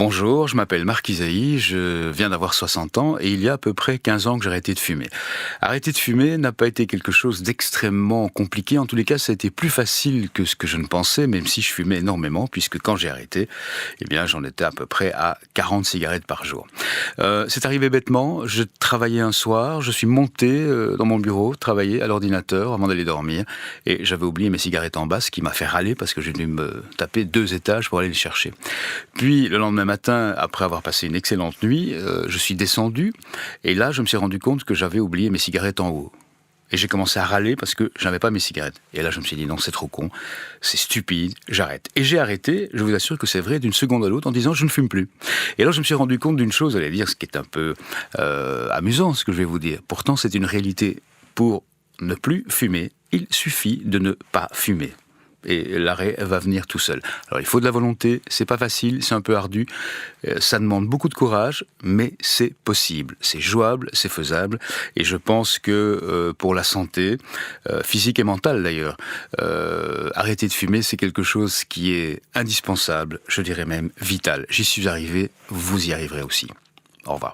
Bonjour, je m'appelle Marc Isaïe, je viens d'avoir 60 ans et il y a à peu près 15 ans que j'ai arrêté de fumer. Arrêter de fumer n'a pas été quelque chose d'extrêmement compliqué, en tous les cas ça a été plus facile que ce que je ne pensais, même si je fumais énormément, puisque quand j'ai arrêté, eh bien j'en étais à peu près à 40 cigarettes par jour. C'est arrivé bêtement, je travaillais un soir, je suis monté dans mon bureau, travailler à l'ordinateur avant d'aller dormir, et j'avais oublié mes cigarettes en bas, ce qui m'a fait râler parce que j'ai dû me taper 2 étages pour aller les chercher. Puis le lendemain matin, après avoir passé une excellente nuit, je suis descendu et là je me suis rendu compte que j'avais oublié mes cigarettes en haut. Et j'ai commencé à râler parce que je n'avais pas mes cigarettes. Et là je me suis dit non, c'est trop con, c'est stupide, j'arrête. Et j'ai arrêté, je vous assure que c'est vrai, d'une seconde à l'autre en disant je ne fume plus. Et là je me suis rendu compte d'une chose, allez dire, ce qui est un peu amusant ce que je vais vous dire. Pourtant c'est une réalité. Pour ne plus fumer, il suffit de ne pas fumer. Et l'arrêt va venir tout seul. Alors il faut de la volonté, c'est pas facile, c'est un peu ardu, ça demande beaucoup de courage, mais c'est possible, c'est jouable, c'est faisable, et je pense que pour la santé, physique et mentale d'ailleurs, arrêter de fumer c'est quelque chose qui est indispensable, je dirais même vital. J'y suis arrivé, vous y arriverez aussi. Au revoir.